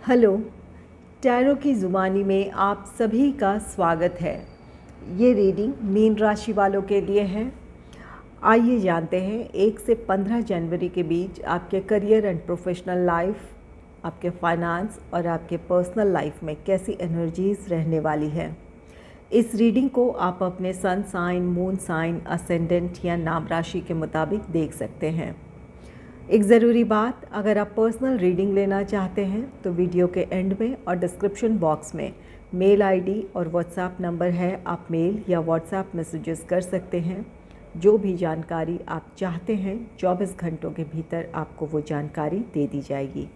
Hello, tarot की ज़ुबानी में आप सभी का स्वागत है। ये रीडिंग मीन राशि वालों के लिए है। आइए जानते हैं 1 से 15 जनवरी के बीच आपके करियर एंड प्रोफेशनल लाइफ, आपके फाइनेंस और आपके पर्सनल लाइफ में कैसी एनर्जीज़ रहने वाली है। इस रीडिंग को आप अपने sun sign, moon sign, ascendant या नाम राशि के मुताबिक देख सकते हैं। एक ज़रूरी बात, अगर आप पर्सनल रीडिंग लेना चाहते हैं तो वीडियो के एंड में और डिस्क्रिप्शन बॉक्स में मेल आईडी और व्हाट्सएप नंबर है। आप मेल या व्हाट्सएप मैसेजेस कर सकते हैं। जो भी जानकारी आप चाहते हैं 24 घंटों के भीतर आपको वो जानकारी दे दी जाएगी।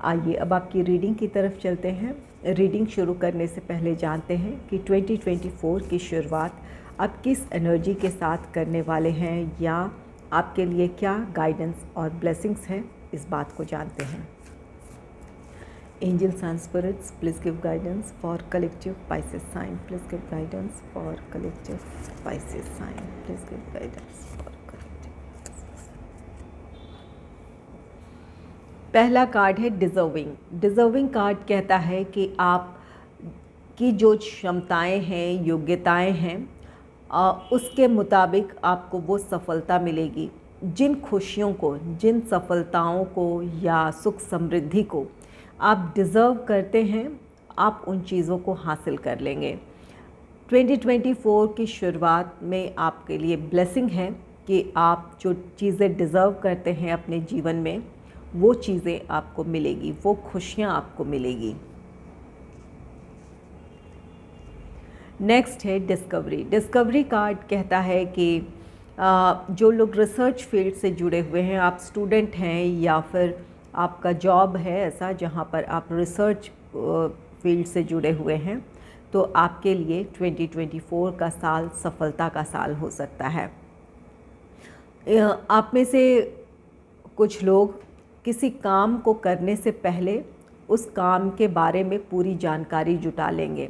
आइए अब आपकी रीडिंग की तरफ चलते हैं। रीडिंग शुरू करने से पहले जानते हैं कि 2024 की शुरुआत आप किस एनर्जी के साथ करने वाले हैं या आपके लिए क्या गाइडेंस और ब्लेसिंग्स हैं, इस बात को जानते हैं। Angels and spirits, please give guidance for collective Pisces sign. Please give guidance for collective Pisces sign. Please give guidance for collective. पहला कार्ड है डिज़र्विंग। डिज़र्विंग कार्ड कहता है कि आप की जो क्षमताएं हैं, योग्यताएं हैं, उसके मुताबिक आपको वो सफलता मिलेगी। जिन खुशियों को, जिन सफलताओं को या सुख समृद्धि को आप डिज़र्व करते हैं, आप उन चीज़ों को हासिल कर लेंगे। 2024 की शुरुआत में आपके लिए ब्लेसिंग है कि आप जो चीज़ें डिज़र्व करते हैं अपने जीवन में, वो चीज़ें आपको मिलेगी, वो खुशियाँ आपको मिलेगी। नेक्स्ट है डिस्कवरी। डिस्कवरी कार्ड कहता है कि जो लोग रिसर्च फील्ड से जुड़े हुए हैं, आप स्टूडेंट हैं या फिर आपका जॉब है ऐसा जहाँ पर आप रिसर्च फील्ड से जुड़े हुए हैं, तो आपके लिए 2024 का साल सफलता का साल हो सकता है। आप में से कुछ लोग किसी काम को करने से पहले उस काम के बारे में पूरी जानकारी जुटा लेंगे।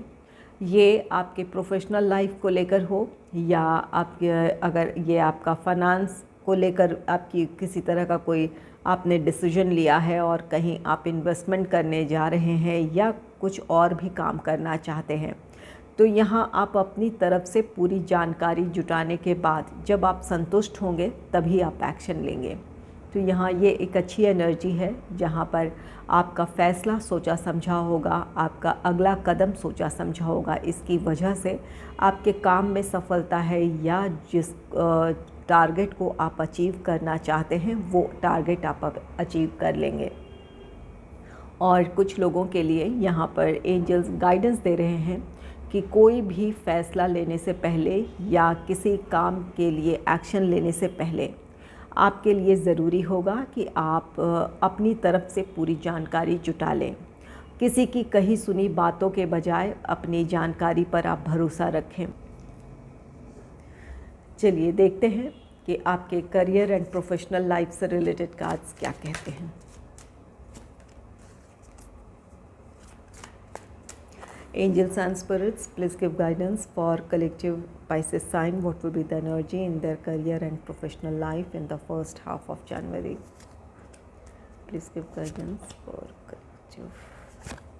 ये आपके प्रोफेशनल लाइफ को लेकर हो या आपके, अगर ये आपका फाइनेंस को लेकर आपकी किसी तरह का कोई आपने डिसीजन लिया है और कहीं आप इन्वेस्टमेंट करने जा रहे हैं या कुछ और भी काम करना चाहते हैं, तो यहाँ आप अपनी तरफ से पूरी जानकारी जुटाने के बाद जब आप संतुष्ट होंगे तभी आप एक्शन लेंगे। तो यहाँ ये एक अच्छी एनर्जी है जहाँ पर आपका फ़ैसला सोचा समझा होगा, आपका अगला कदम सोचा समझा होगा। इसकी वजह से आपके काम में सफलता है या जिस टारगेट को आप अचीव करना चाहते हैं वो टारगेट आप अचीव कर लेंगे। और कुछ लोगों के लिए यहाँ पर एंजल्स गाइडेंस दे रहे हैं कि कोई भी फ़ैसला लेने से पहले या किसी काम के लिए एक्शन लेने से पहले आपके लिए ज़रूरी होगा कि आप अपनी तरफ से पूरी जानकारी जुटा लें। किसी की कही सुनी बातों के बजाय अपनी जानकारी पर आप भरोसा रखें। चलिए देखते हैं कि आपके करियर एंड प्रोफेशनल लाइफ से रिलेटेड कार्ड्स क्या कहते हैं। Angels and spirits, please give guidance for collective Pisces sign. What will be the energy in their career and professional life in the first half of January? Please give guidance for collective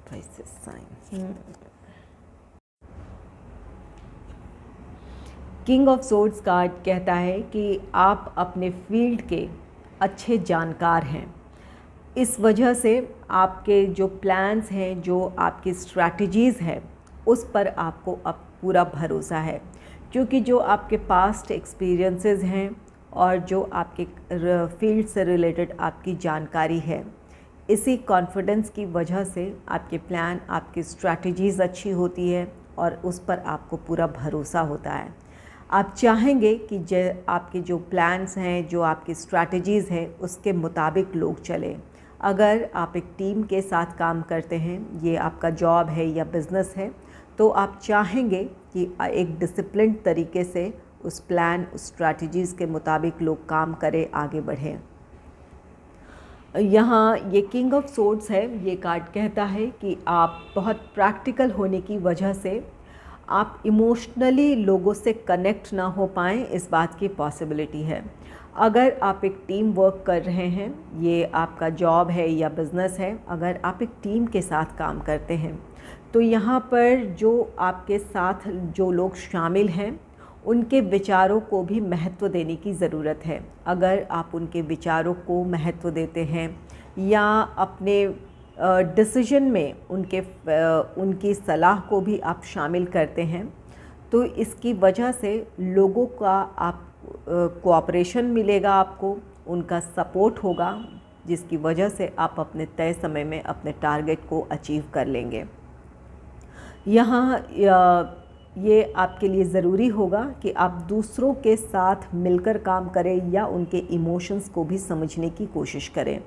Pisces sign. King of swords card कहता है कि आप अपने field के अच्छे जानकार हैं। इस वजह से आपके जो प्लान्स हैं, जो आपकी स्ट्रैटेजीज़ हैं, उस पर आपको अब पूरा भरोसा है, क्योंकि जो आपके पास्ट एक्सपीरियंसेस हैं और जो आपके फील्ड से रिलेटेड आपकी जानकारी है, इसी कॉन्फिडेंस की वजह से आपके प्लान, आपकी स्ट्रैटेजीज़ अच्छी होती है और उस पर आपको पूरा भरोसा होता है। आप चाहेंगे कि आपके जो प्लान्स हैं, जो आपकी स्ट्रैटेजीज़ हैं, उसके मुताबिक लोग चलें। अगर आप एक टीम के साथ काम करते हैं, ये आपका जॉब है या बिज़नेस है, तो आप चाहेंगे कि एक डिसिप्लिन्ड तरीके से उस प्लान, उस स्ट्रैटेजीज़ के मुताबिक लोग काम करें, आगे बढ़ें। यहाँ ये किंग ऑफ सोर्ड्स है। ये कार्ड कहता है कि आप बहुत प्रैक्टिकल होने की वजह से आप इमोशनली लोगों से कनेक्ट ना हो पाएँ, इस बात की पॉसिबिलिटी है। अगर आप एक टीम वर्क कर रहे हैं, ये आपका जॉब है या बिज़नेस है, अगर आप एक टीम के साथ काम करते हैं तो यहाँ पर जो आपके साथ जो लोग शामिल हैं उनके विचारों को भी महत्व देने की ज़रूरत है। अगर आप उनके विचारों को महत्व देते हैं या अपने डिसीजन में उनकी सलाह को भी आप शामिल करते हैं तो इसकी वजह से लोगों का आप कोऑपरेशन मिलेगा, आपको उनका सपोर्ट होगा, जिसकी वजह से आप अपने तय समय में अपने टारगेट को अचीव कर लेंगे। यहाँ ये आपके लिए ज़रूरी होगा कि आप दूसरों के साथ मिलकर काम करें या उनके इमोशंस को भी समझने की कोशिश करें।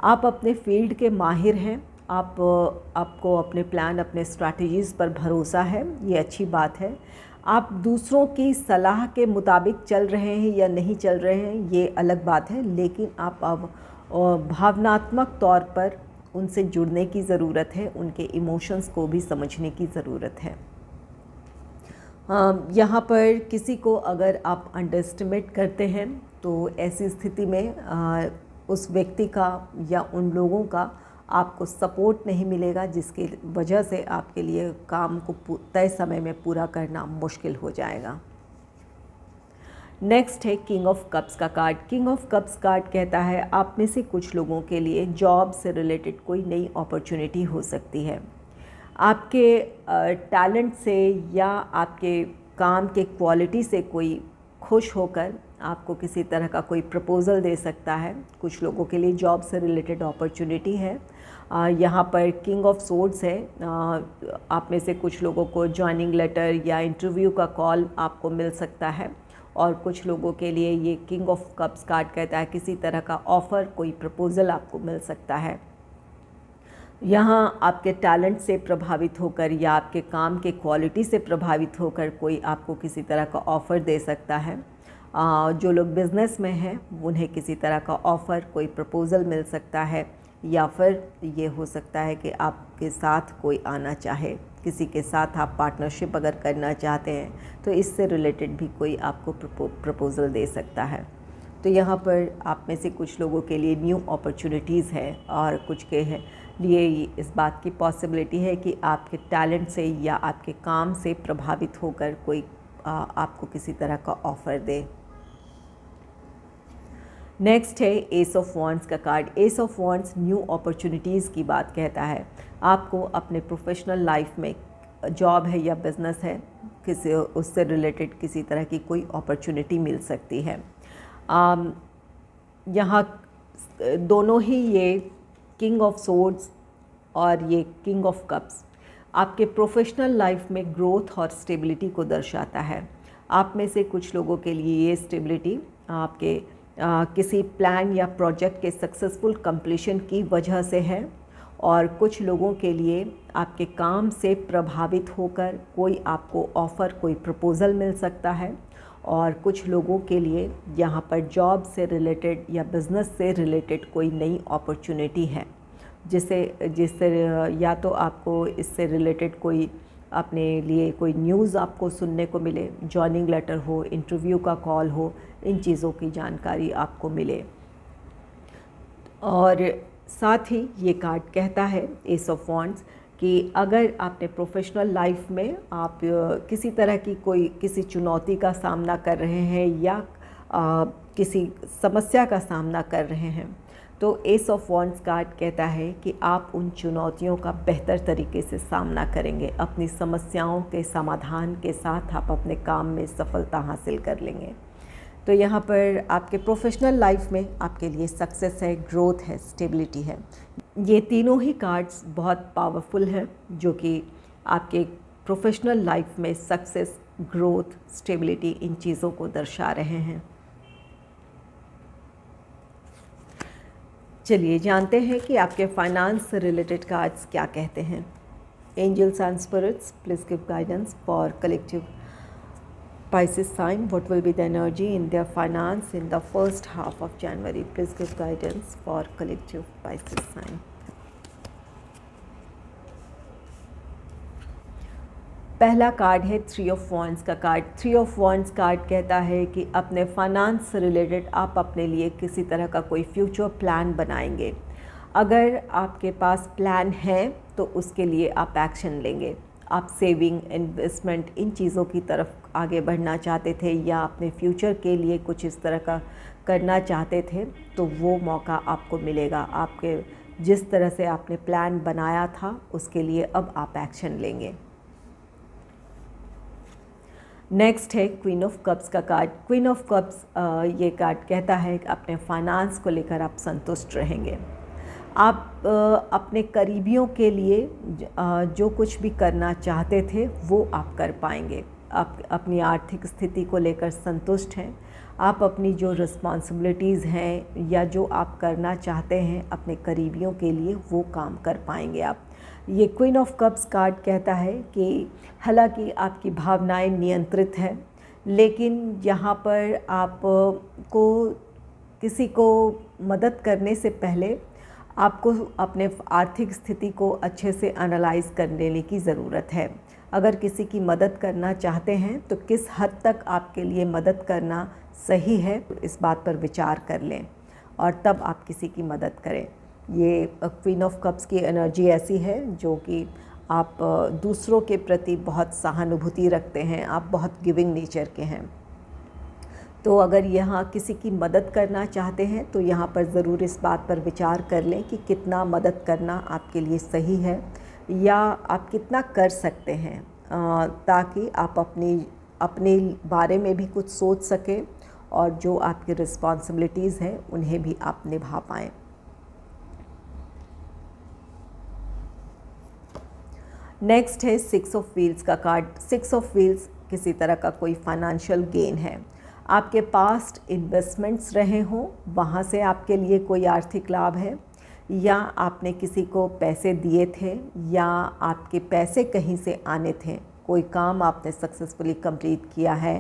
आप अपने फील्ड के माहिर हैं, आपको अपने प्लान, अपने स्ट्रैटेजीज़ पर भरोसा है, ये अच्छी बात है। आप दूसरों की सलाह के मुताबिक चल रहे हैं या नहीं चल रहे हैं, ये अलग बात है, लेकिन आप अब भावनात्मक तौर पर उनसे जुड़ने की ज़रूरत है, उनके इमोशंस को भी समझने की ज़रूरत है। यहाँ पर किसी को अगर आप अंडरएस्टिमेट करते हैं तो ऐसी स्थिति में उस व्यक्ति का या उन लोगों का आपको सपोर्ट नहीं मिलेगा, जिसकी वजह से आपके लिए काम को तय समय में पूरा करना मुश्किल हो जाएगा। नेक्स्ट है किंग ऑफ कप्स का card. King of cups card कहता है आप में से कुछ लोगों के लिए जॉब से रिलेटेड कोई नई अपॉर्चुनिटी हो सकती है। आपके टैलेंट से या आपके काम के क्वालिटी से कोई खुश होकर आपको किसी तरह का कोई प्रपोज़ल दे सकता है। कुछ लोगों के लिए जॉब से रिलेटेड अपॉर्चुनिटी है। यहाँ पर किंग ऑफ सोर्ड्स है। आप में से कुछ लोगों को जॉइनिंग लेटर या इंटरव्यू का कॉल आपको मिल सकता है, और कुछ लोगों के लिए ये किंग ऑफ कप्स कार्ड कहता है किसी तरह का ऑफ़र, कोई प्रपोज़ल आपको मिल सकता है। यहाँ आपके टैलेंट से प्रभावित होकर या आपके काम के क्वालिटी से प्रभावित होकर कोई आपको किसी तरह का ऑफ़र दे सकता है। जो लोग बिज़नेस में हैं उन्हें किसी तरह का ऑफ़र, कोई प्रपोज़ल मिल सकता है, या फिर ये हो सकता है कि आपके साथ कोई आना चाहे, किसी के साथ आप पार्टनरशिप अगर करना चाहते हैं तो इससे रिलेटेड भी कोई आपको प्रपोज़ल दे सकता है। तो यहाँ पर आप में से कुछ लोगों के लिए न्यू अपॉर्चुनिटीज़ है, और कुछ के लिए इस बात की पॉसिबिलिटी है कि आपके टैलेंट से या आपके काम से प्रभावित होकर कोई आपको किसी तरह का ऑफ़र दे। नेक्स्ट है एस ऑफ वॉन्ड्स का card. S of wands new opportunities की बात कहता है। आपको अपने प्रोफेशनल लाइफ में, जॉब है या बिज़नेस है, किसी उससे रिलेटेड किसी तरह की कोई अपॉर्चुनिटी मिल सकती है। यहाँ दोनों ही, ये किंग ऑफ सोर्ड्स और ये किंग ऑफ कप्स, आपके प्रोफेशनल लाइफ में ग्रोथ और स्टेबिलिटी को दर्शाता है। आप में से कुछ लोगों के लिए ये स्टेबिलिटी आपके किसी प्लान या प्रोजेक्ट के सक्सेसफुल कंप्लीशन की वजह से है, और कुछ लोगों के लिए आपके काम से प्रभावित होकर कोई आपको ऑफ़र, कोई प्रपोज़ल मिल सकता है, और कुछ लोगों के लिए यहाँ पर जॉब से रिलेटेड या बिज़नेस से रिलेटेड कोई नई अपॉर्चुनिटी है, जिससे या तो आपको इससे रिलेटेड कोई अपने लिए कोई न्यूज़ आपको सुनने को मिले, जॉइनिंग लेटर हो, इंटरव्यू का कॉल हो, इन चीज़ों की जानकारी आपको मिले। और साथ ही ये कार्ड कहता है एस ऑफ वॉन्ड्स कि अगर आपने प्रोफेशनल लाइफ में आप किसी तरह की किसी चुनौती का सामना कर रहे हैं या किसी समस्या का सामना कर रहे हैं, तो एस ऑफ वॉन्ड्स कार्ड कहता है कि आप उन चुनौतियों का बेहतर तरीके से सामना करेंगे। अपनी समस्याओं के समाधान के साथ आप अपने काम में सफलता हासिल कर लेंगे। तो यहाँ पर आपके प्रोफेशनल लाइफ में आपके लिए सक्सेस है, ग्रोथ है, स्टेबिलिटी है। ये तीनों ही कार्ड्स बहुत पावरफुल हैं, जो कि आपके प्रोफेशनल लाइफ में सक्सेस, ग्रोथ, स्टेबिलिटी, इन चीज़ों को दर्शा रहे हैं। चलिए जानते हैं कि आपके फाइनेंस से रिलेटेड कार्ड्स क्या कहते हैं। Angels and spirits, please give guidance for collective Pisces sign. What will be the energy in their finance in the first half of January? Please give guidance for collective Pisces sign. पहला card है three of wands का card. Three of wands card कहता है कि अपने finance से related आप अपने लिए किसी तरह का कोई फ्यूचर प्लान बनाएंगे। अगर आपके पास प्लान है तो उसके लिए आप एक्शन लेंगे। आप सेविंग, इन्वेस्टमेंट, इन चीज़ों की तरफ आगे बढ़ना चाहते थे या अपने फ्यूचर के लिए कुछ इस तरह का करना चाहते थे, तो वो मौका आपको मिलेगा। आपके जिस तरह से आपने प्लान बनाया था उसके लिए अब आप एक्शन लेंगे। नेक्स्ट है क्वीन ऑफ कप्स का कार्ड। क्वीन ऑफ कप्स ये कार्ड कहता है कि अपने फाइनेंस को लेकर आप संतुष्ट रहेंगे। आप अपने करीबियों के लिए जो कुछ भी करना चाहते थे वो आप कर पाएंगे। आप अपनी आर्थिक स्थिति को लेकर संतुष्ट हैं। आप अपनी जो रिस्पॉन्सिबिलिटीज़ हैं या जो आप करना चाहते हैं अपने करीबियों के लिए वो काम कर पाएंगे आप। ये क्वीन ऑफ कप्स कार्ड कहता है कि हालांकि आपकी भावनाएं नियंत्रित हैं, लेकिन यहाँ पर आप को किसी को मदद करने से पहले आपको अपने आर्थिक स्थिति को अच्छे से एनालाइज कर लेने की ज़रूरत है। अगर किसी की मदद करना चाहते हैं तो किस हद तक आपके लिए मदद करना सही है, इस बात पर विचार कर लें और तब आप किसी की मदद करें। ये क्वीन ऑफ कप्स की एनर्जी ऐसी है जो कि आप दूसरों के प्रति बहुत सहानुभूति रखते हैं, आप बहुत गिविंग नेचर के हैं। तो अगर यहाँ किसी की मदद करना चाहते हैं तो यहाँ पर ज़रूर इस बात पर विचार कर लें कि कितना मदद करना आपके लिए सही है या आप कितना कर सकते हैं, ताकि आप अपने बारे में भी कुछ सोच सकें और जो आपकी रिस्पॉन्सिबिलिटीज़ हैं उन्हें भी आप निभा पाएँ। नेक्स्ट है सिक्स ऑफ व्हील्स का कार्ड। सिक्स ऑफ व्हील्स किसी तरह का कोई फाइनेंशियल गेन है। आपके पास्ट इन्वेस्टमेंट्स रहे हों, वहाँ से आपके लिए कोई आर्थिक लाभ है, या आपने किसी को पैसे दिए थे या आपके पैसे कहीं से आने थे, कोई काम आपने सक्सेसफुली कंप्लीट किया है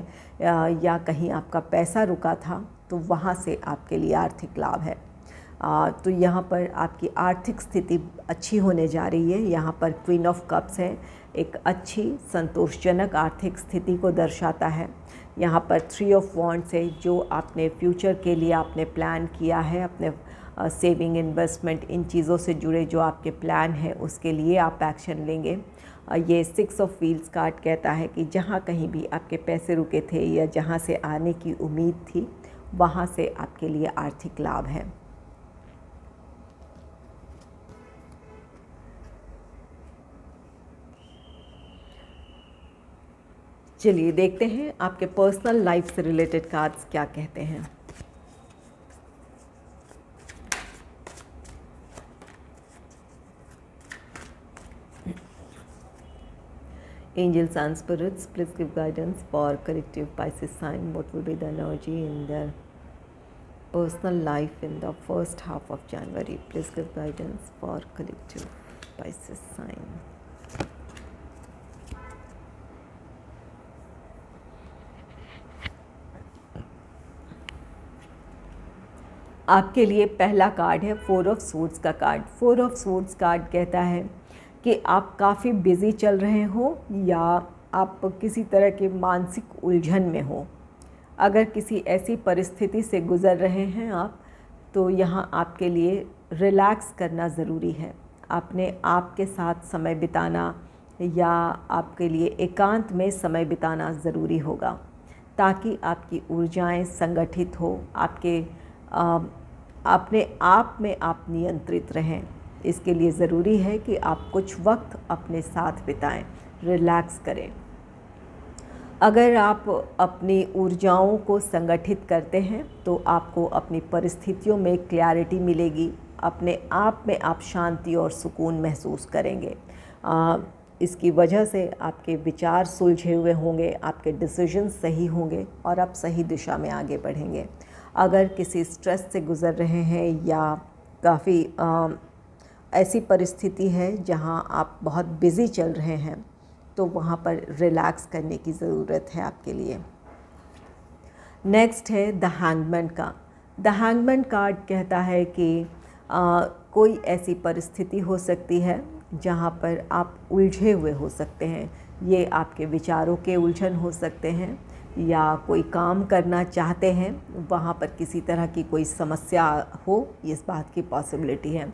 या कहीं आपका पैसा रुका था तो वहाँ से आपके लिए आर्थिक लाभ है। तो यहाँ पर आपकी आर्थिक स्थिति अच्छी होने जा रही है। यहाँ पर क्वीन ऑफ कप्स है, एक अच्छी संतोषजनक आर्थिक स्थिति को दर्शाता है। यहाँ पर थ्री ऑफ वॉन्ड्स है, जो आपने फ्यूचर के लिए आपने प्लान किया है, अपने सेविंग, इन्वेस्टमेंट, इन चीज़ों से जुड़े जो आपके प्लान हैं उसके लिए आप एक्शन लेंगे। ये सिक्स ऑफ व्हील्स कार्ड कहता है कि जहाँ कहीं भी आपके पैसे रुके थे या जहाँ से आने की उम्मीद थी वहाँ से आपके लिए आर्थिक लाभ है। चलिए देखते हैं आपके पर्सनल लाइफ से रिलेटेड कार्ड्स क्या कहते हैं। Angels and spirits, please give guidance for collective Pisces sign. What will be the energy in their personal life in the first half of January? Please give guidance for collective Pisces sign. आपके लिए पहला card है four of suits का card. Four of suits card कहता है कि आप काफ़ी बिज़ी चल रहे हो या आप किसी तरह के मानसिक उलझन में हो। अगर किसी ऐसी परिस्थिति से गुज़र रहे हैं आप, तो यहाँ आपके लिए रिलैक्स करना ज़रूरी है। अपने आप के साथ समय बिताना या आपके लिए एकांत में समय बिताना ज़रूरी होगा, ताकि आपकी ऊर्जाएं संगठित हो, अपने आप में आप नियंत्रित रहें। इसके लिए ज़रूरी है कि आप कुछ वक्त अपने साथ बिताएं, रिलैक्स करें। अगर आप अपनी ऊर्जाओं को संगठित करते हैं तो आपको अपनी परिस्थितियों में क्लैरिटी मिलेगी, अपने आप में आप शांति और सुकून महसूस करेंगे। इसकी वजह से आपके विचार सुलझे हुए होंगे, आपके डिसीजन सही होंगे और आप सही दिशा में आगे बढ़ेंगे। अगर किसी स्ट्रेस से गुज़र रहे हैं या काफ़ी ऐसी परिस्थिति है जहां आप बहुत बिज़ी चल रहे हैं, तो वहां पर रिलैक्स करने की ज़रूरत है आपके लिए। नेक्स्ट है द हैंगमैन का। द हैंगमैन कार्ड कहता है कि कोई ऐसी परिस्थिति हो सकती है जहां पर आप उलझे हुए हो सकते हैं, ये आपके विचारों के उलझन हो सकते हैं, या कोई काम करना चाहते हैं वहाँ पर किसी तरह की कोई समस्या हो, इस बात की पॉसिबिलिटी है।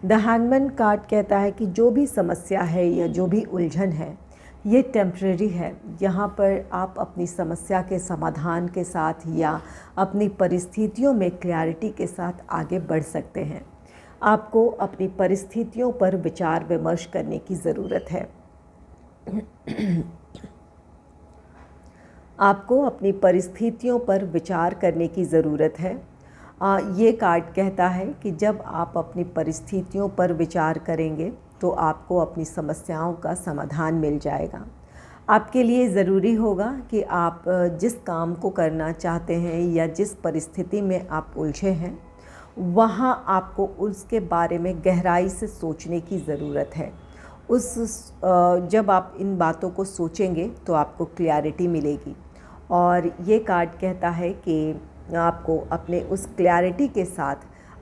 द हैंगमैन कार्ड कहता है कि जो भी समस्या है या जो भी उलझन है ये टेम्परेरी है। यहाँ पर आप अपनी समस्या के समाधान के साथ या अपनी परिस्थितियों में क्लैरिटी के साथ आगे बढ़ सकते हैं। आपको अपनी परिस्थितियों पर विचार विमर्श करने की ज़रूरत है। आपको अपनी परिस्थितियों पर विचार करने की ज़रूरत है। ये कार्ड कहता है कि जब आप अपनी परिस्थितियों पर विचार करेंगे तो आपको अपनी समस्याओं का समाधान मिल जाएगा। आपके लिए ज़रूरी होगा कि आप जिस काम को करना चाहते हैं या जिस परिस्थिति में आप उलझे हैं वहाँ आपको उसके बारे में गहराई से सोचने की ज़रूरत है। जब आप इन बातों को सोचेंगे तो आपको क्लैरिटी मिलेगी। और ये कार्ड कहता है कि आपको अपने उस क्लैरिटी के साथ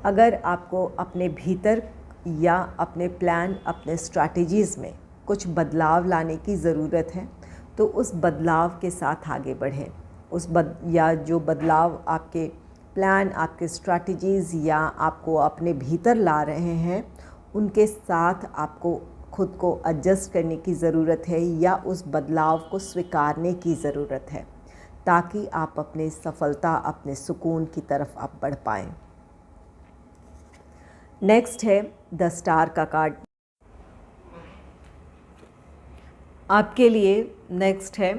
अगर आपको अपने भीतर या अपने प्लान, अपने स्ट्रैटेजीज़ में कुछ बदलाव लाने की ज़रूरत है तो उस बदलाव के साथ आगे बढ़ें। या जो बदलाव आपके प्लान, आपके स्ट्रैटेजीज़ या आपको अपने भीतर ला रहे हैं उनके साथ आपको खुद को एडजस्ट करने की ज़रूरत है या उस बदलाव को स्वीकारने की ज़रूरत है, ताकि आप अपने सफलता, अपने सुकून की तरफ आप बढ़ पाएँ। नेक्स्ट है द स्टार का कार्ड। आपके लिए नेक्स्ट है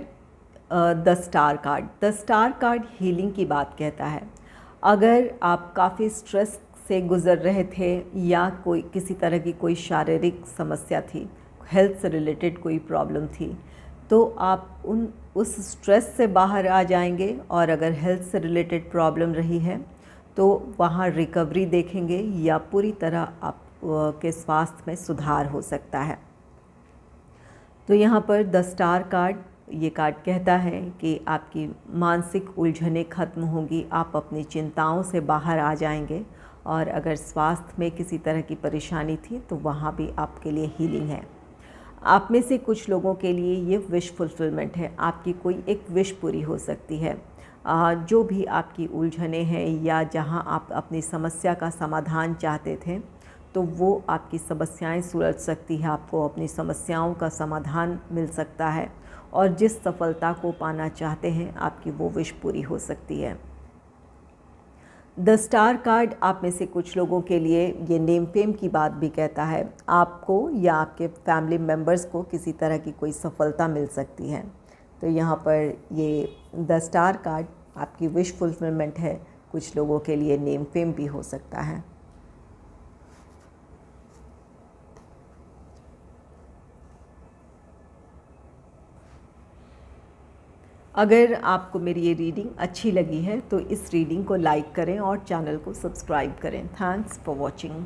the star card. The star card healing की बात कहता है। अगर आप काफ़ी स्ट्रेस से गुज़र रहे थे या कोई किसी तरह की कोई शारीरिक समस्या थी, हेल्थ से रिलेटेड कोई प्रॉब्लम थी, तो आप उस स्ट्रेस से बाहर आ जाएंगे। और अगर हेल्थ से रिलेटेड प्रॉब्लम रही है तो वहाँ रिकवरी देखेंगे या पूरी तरह आप के स्वास्थ्य में सुधार हो सकता है। तो यहाँ पर द स्टार कार्ड, ये कार्ड कहता है कि आपकी मानसिक उलझनें ख़त्म होंगी, आप अपनी चिंताओं से बाहर आ जाएंगे। और अगर स्वास्थ्य में किसी तरह की परेशानी थी तो वहाँ भी आपके लिए हीलिंग है। आप में से कुछ लोगों के लिए ये विश फुलफिलमेंट है, आपकी कोई एक विश पूरी हो सकती है। जो भी आपकी उलझनें हैं या जहाँ आप अपनी समस्या का समाधान चाहते थे तो वो आपकी समस्याएं सुलझ सकती है, आपको अपनी समस्याओं का समाधान मिल सकता है और जिस सफलता को पाना चाहते हैं आपकी वो विश पूरी हो सकती है। द स्टार कार्ड आप में से कुछ लोगों के लिए ये नेम फेम की बात भी कहता है। आपको या आपके फैमिली मेम्बर्स को किसी तरह की कोई सफलता मिल सकती है। तो यहाँ पर ये द स्टार कार्ड आपकी विश फुलफिलमेंट है, कुछ लोगों के लिए नेम फेम भी हो सकता है। अगर आपको मेरी ये रीडिंग अच्छी लगी है तो इस रीडिंग को लाइक करें और चैनल को सब्सक्राइब करें। Thanks for watching.